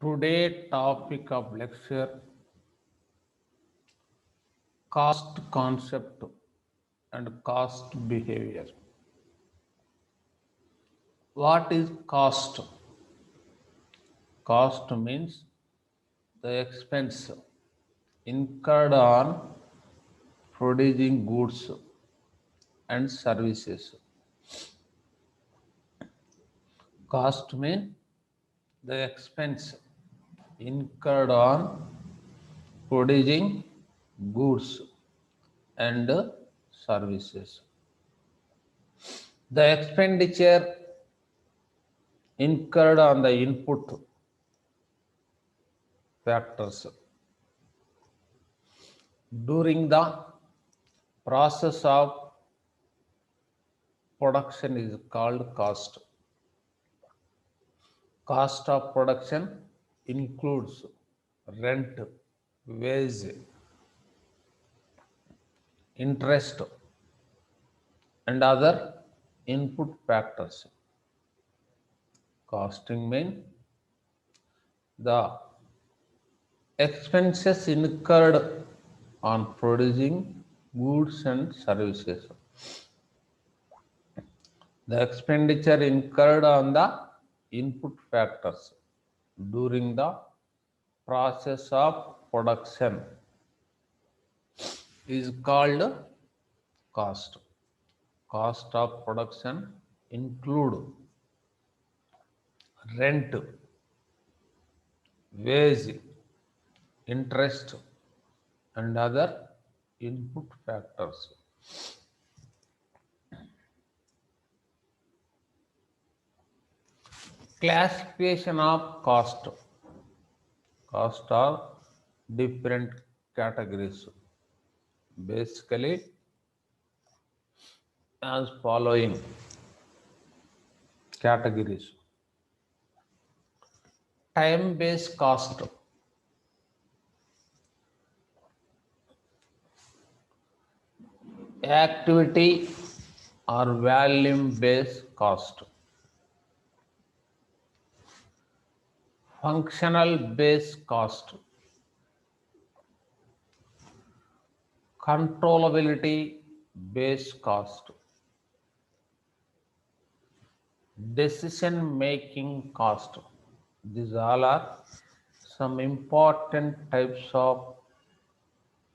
Today topic of lecture cost concept and cost behavior. What is cost? Cost means the expense incurred on producing goods and services. Cost means the expense incurred on producing goods and services. The expenditure incurred on the input factors during the process of production is called cost. Cost of production includes rent, wage, interest, and other input factors. Costing means the expenses incurred on producing goods and services. The expenditure incurred on the input factors during the process of production is called cost. Cost of production include rent, wage, interest, and other input factors. Classification of cost. Cost are different categories. Basically, as following categories: time based cost, activity or volume based cost, functional based cost, controllability based cost, decision making cost. These all are some important types of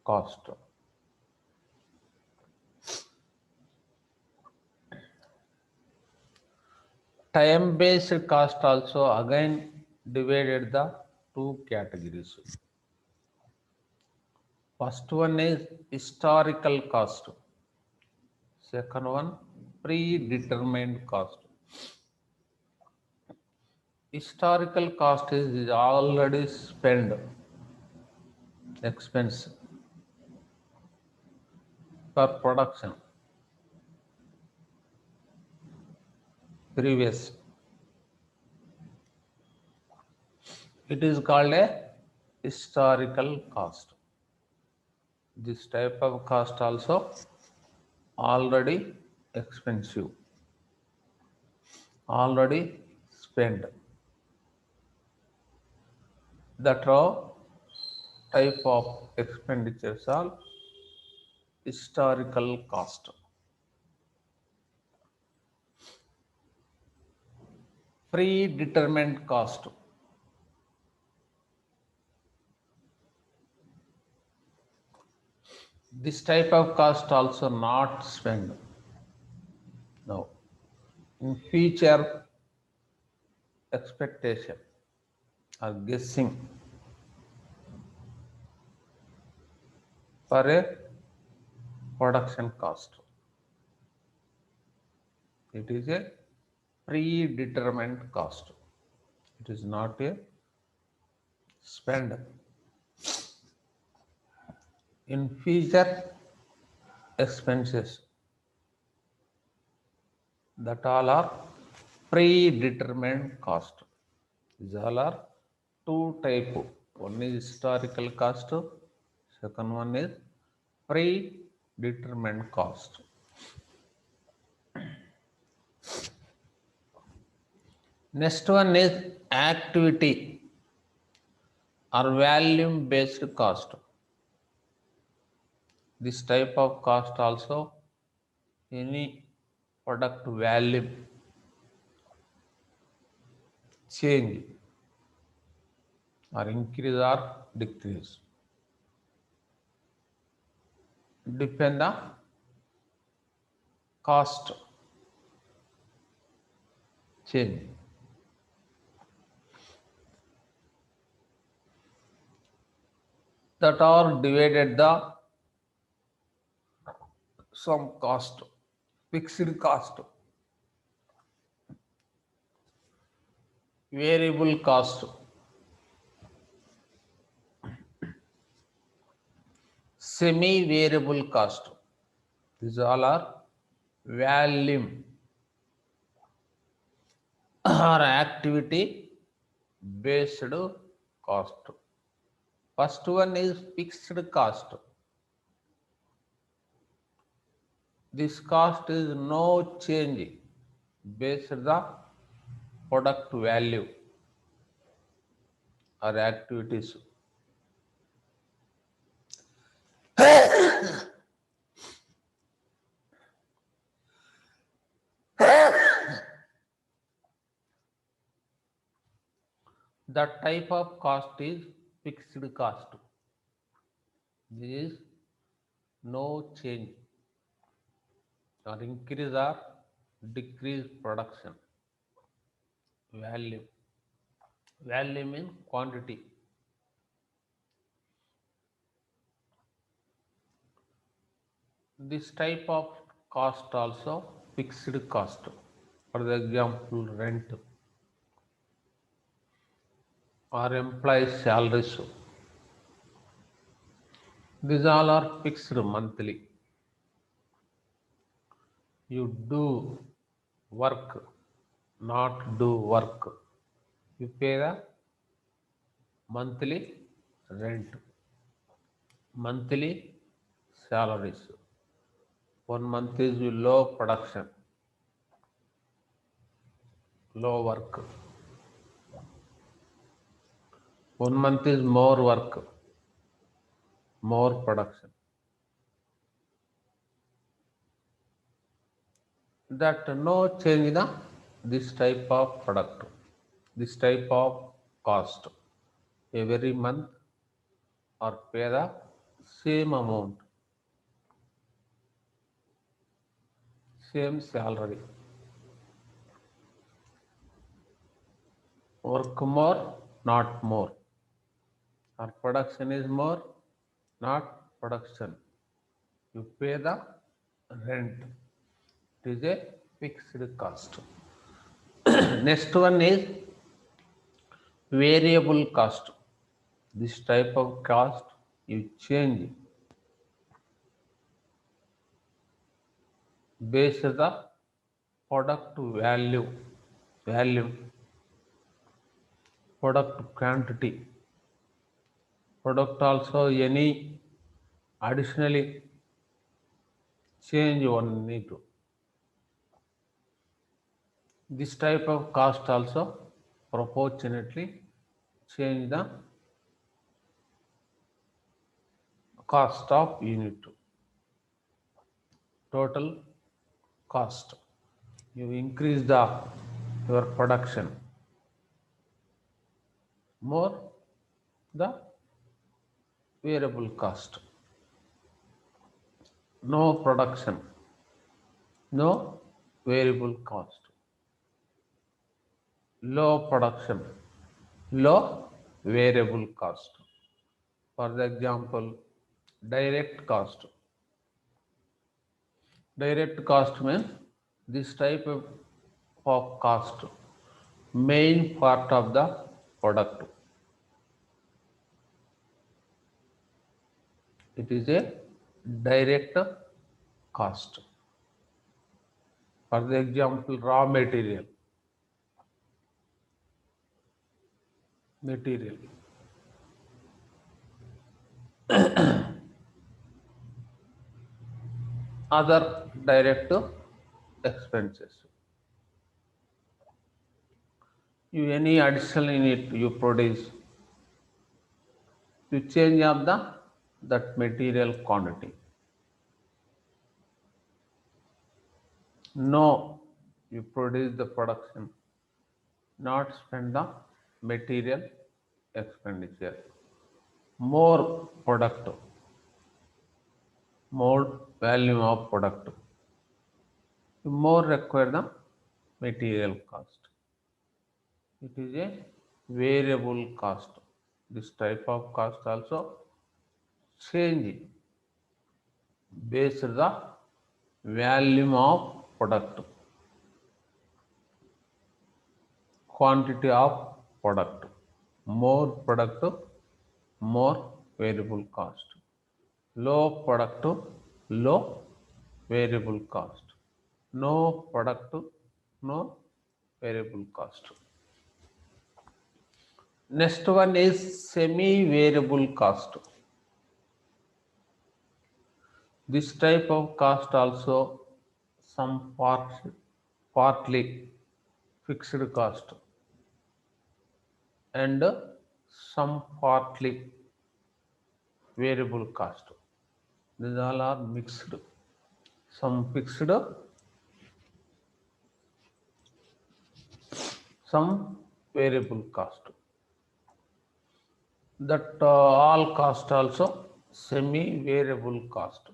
cost. Time based cost also again divided the two categories. First one is historical cost. Second one, predetermined cost. Historical cost is already spent expense for production. Previous. It is called a historical cost. This type of cost also already expensive, already spent. That type of expenditures are historical cost. Predetermined cost. This type of cost also not spent. No. In future expectation or guessing for a production cost. It is a predetermined cost. It is not a spend. In future expenses, that all are predetermined cost. These all are two type. One is historical cost, second one is predetermined cost. Next one is activity or volume based cost. This type of cost also any product value change or increase or decrease depend on cost change. That are divided the some cost, fixed cost, variable cost, semi variable cost. These all are volume or activity based cost. First one is fixed cost. This cost is no change based the product value or activities. That type of cost is fixed cost. There is no change or increase or decrease production value. Value means quantity. This type of cost also fixed cost. For example, rent or employee salaries. These all are fixed monthly. You do work, not do work. You pay the monthly rent, monthly salaries. 1 month is low production, low work. 1 month is more work, more production. That no change in the this type of product, this type of cost. Every month or pay the same amount, same salary. Work more, not more. Or production is more, not production. You pay the rent. It is a fixed cost. Next one is variable cost. This type of cost you change based on the product value, product quantity, product also any additionally change one need to. This type of cost also proportionately change the cost of unit. Total cost. You increase the your production more the variable cost. No production, no variable cost. Low production, low variable cost. For the example, direct cost. Direct cost means this type of cost, main part of the product. It is a direct cost. For the example, raw material. Other direct expenses. You any additional in it you produce You change of that material quantity. No, you produce the production, not spend the material expenditure. More product, more value of product, you more require the material cost. It is a variable cost. This type of cost also change based the volume of product, quantity of product. More product, more variable cost. Low product, low variable cost. No product, no variable cost. Next one is semi-variable cost. This type of cost also some partly fixed cost and some partly variable cost. These all are mixed. Some fixed, some variable cost. That all cost also semi-variable cost.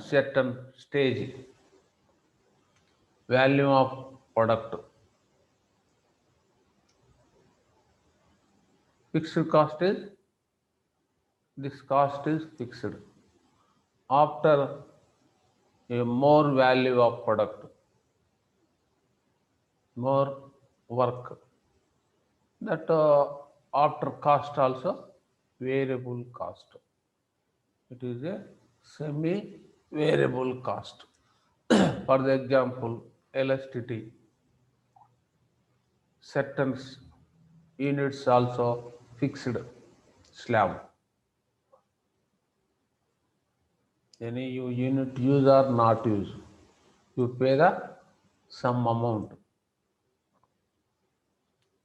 Certain stage value of product. Fixed cost is this cost is fixed. After a more value of product, more work. That after cost also variable cost. It is a semi-variable cost. For the example, elasticity, certain units also fixed slab. Any unit use or not use, you pay the some amount.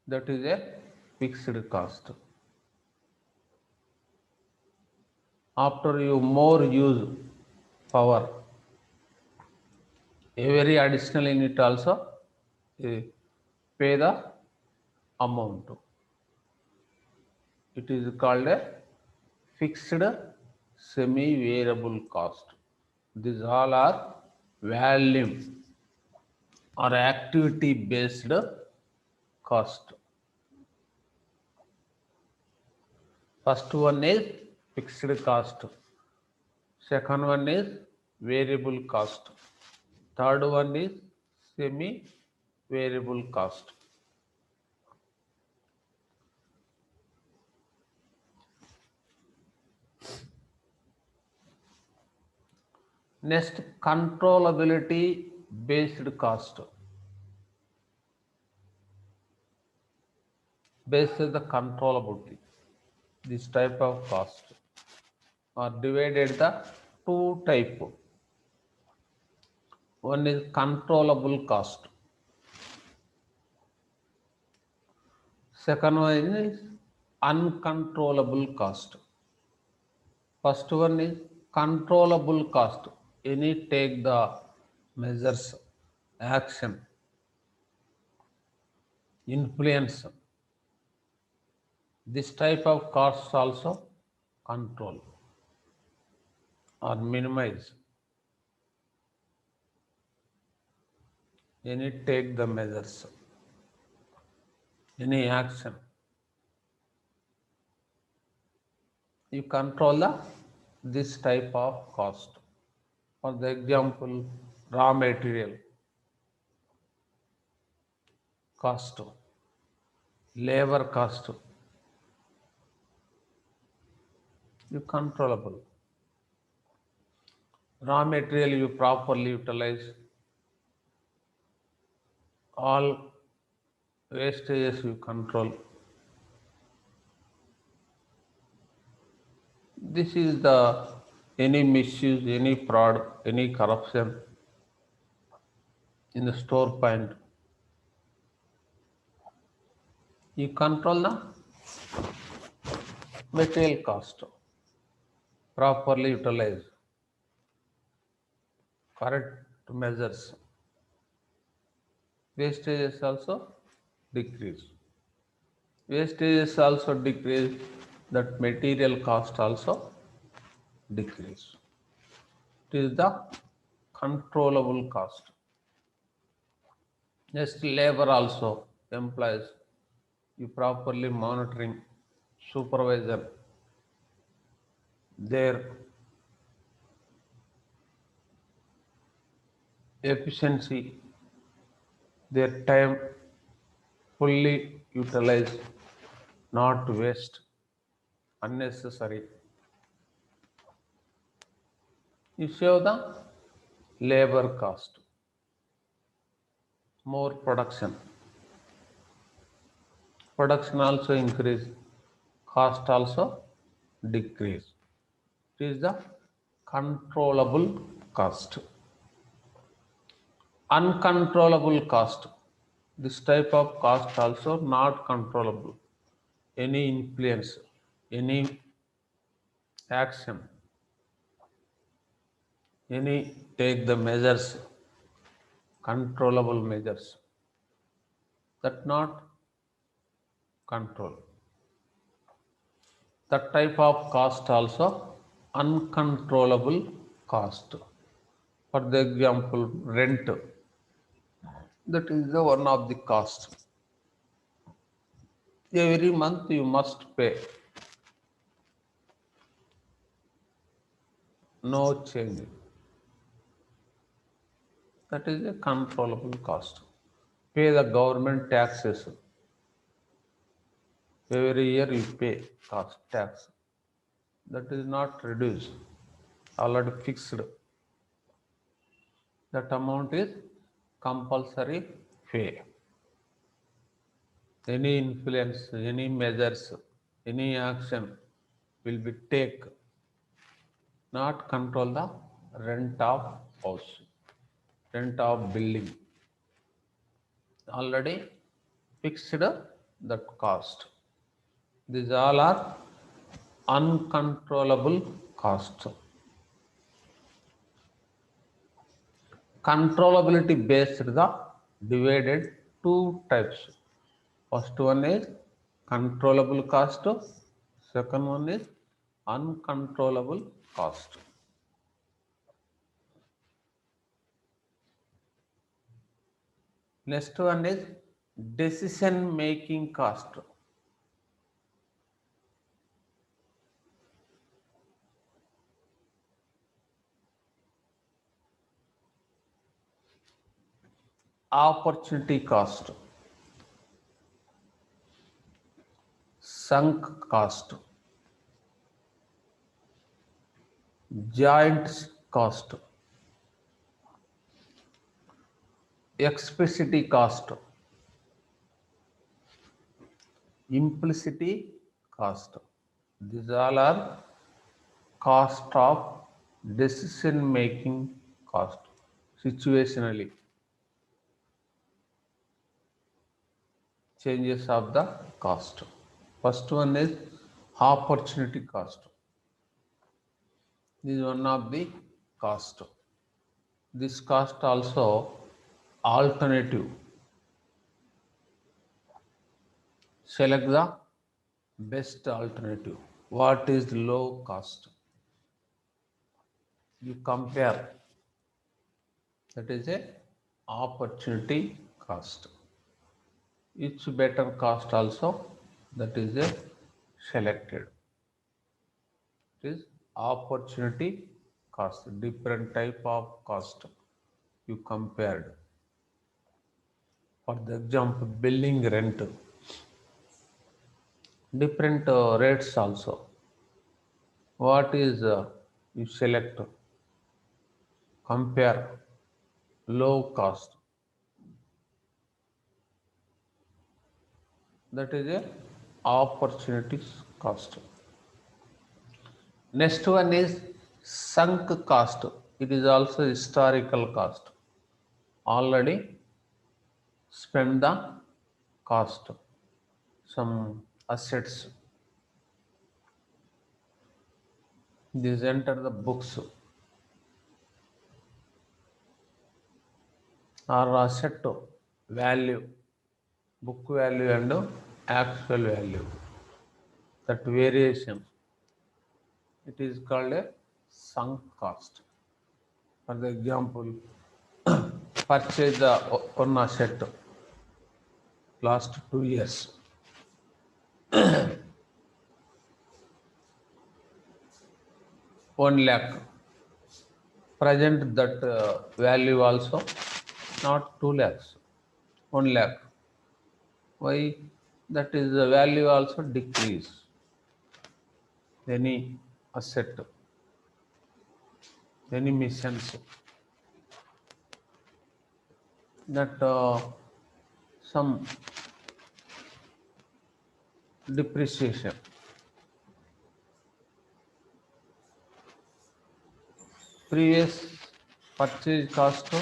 That is a fixed cost. After you more use power, every additional unit also pay the amount. It is called a fixed semi-variable cost. These all are volume or activity based cost. First one is fixed cost. Second one is variable cost. Third one is semi-variable cost. Next, controllability based cost. Based on the controllability, this type of cost are divided the two type. One is controllable cost. Second one is uncontrollable cost. First one is controllable cost. Any take the measures, action, influence. This type of costs also control or minimize. Any take the measures, any action. You control this type of cost. For the example, raw material cost, labor cost, you controllable. Raw material you properly utilize, all wastages you control. This is the any misuse, any fraud, any corruption in the store point. You control the Material cost, properly utilized, correct measures. Wastages also decrease. Wastages also decrease, that material cost also decrease. It is the controllable cost. Just labor also, employees, you properly monitoring, supervisor, their efficiency, their time fully utilized, not waste, unnecessary. You save the labor cost, more production. Production also increase, cost also decrease. It is the controllable cost. Uncontrollable cost. This type of cost also not controllable. Any influence, any action, any take the measures, controllable measures, that not control. That type of cost also uncontrollable cost. For the example, rent. That is the one of the cost. Every month you must pay. No change. That is a controllable cost. Pay the government taxes. Every year you pay cost tax. That is not reduced. Already fixed. That amount is compulsory pay. Any influence, any measures, any action will be take, not control the rent of house, rent of building. Already fixed that cost. These all are uncontrollable costs. Controllability based the divided two types. First one is controllable cost. Second one is uncontrollable cost. Next one is decision making cost. Opportunity cost. Sunk cost. Joint cost. Explicity cost. Implicity cost. These all are cost of decision making cost. Situationally, changes of the cost. First one is opportunity cost. This is one of the cost. This cost also alternative. Select the best alternative. What is low cost? You compare. That is a opportunity cost. Each better cost also, that is a selected. It is opportunity cost. Different type of cost you compared. For the example, building rent, different rates also. What is you select, compare, low cost. That is a opportunities cost. Next one is sunk cost. It is also historical cost. Already spend the cost, some assets. These enter the books or asset value, book value and actual value. That variation, it is called a sunk cost. For the example, purchase the one asset last 2 years. 1 lakh. Present that value also not 2 lakhs, 1 lakh. Why? That is the value also decrease. Any asset, any missions, that some depreciation. Previous purchase cost,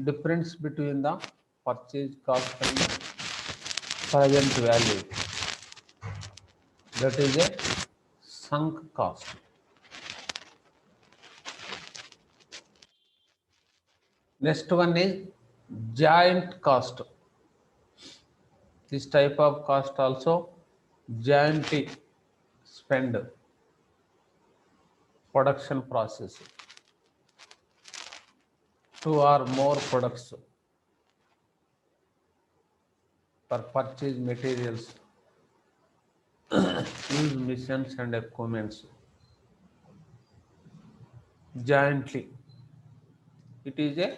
difference between the purchase cost and present value, that is a sunk cost. Next one is joint cost. This type of cost also jointly spend production process. 2 or more products for purchase materials, use missions and equipments jointly. It is a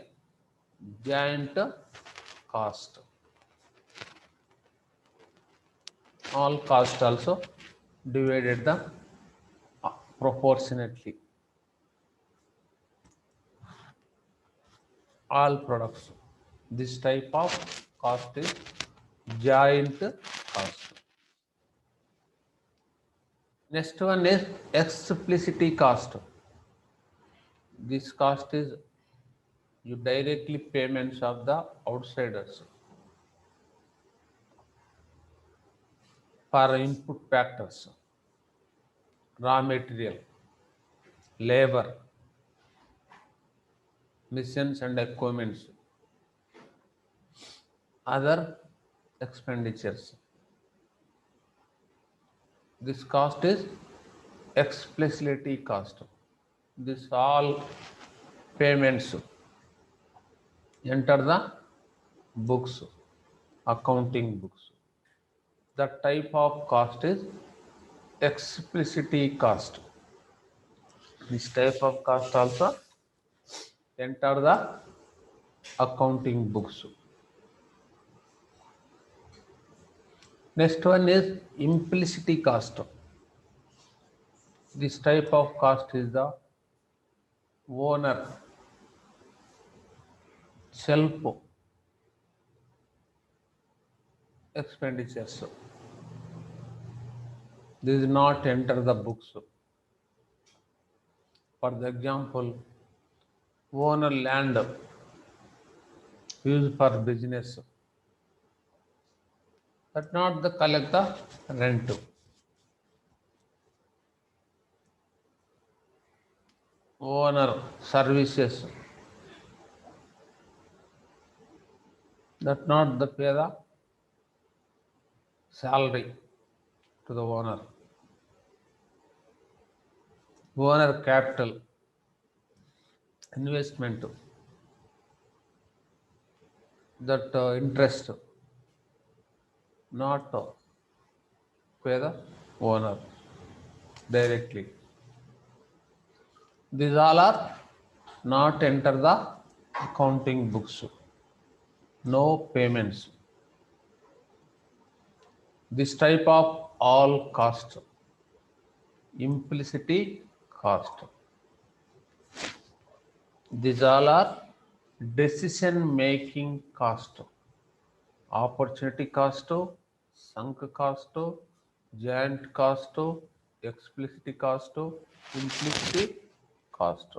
joint cost. All cost also divided the proportionately. All products. This type of cost is joint cost. Next one is explicit cost. This cost is you directly payments of the outsiders for input factors, raw material, labor, missions and equipments, other expenditures. This cost is explicit cost. This all payments enter the books, accounting books. That type of cost is explicit cost. This type of cost also enter the accounting books. Next one is implicit cost. This type of cost is the owner self expenditures. This is not enter the books. For the example, owner land used for business, but not the collect the rent. Owner services, that not the pay the salary to the owner. Owner capital, investment, that interest, not pay the owner directly. These all are not enter the accounting books. No payments. This type of all cost, implicit cost. These all are decision making cost, opportunity cost, sunk cost, joint cost, explicit cost, implicit cost.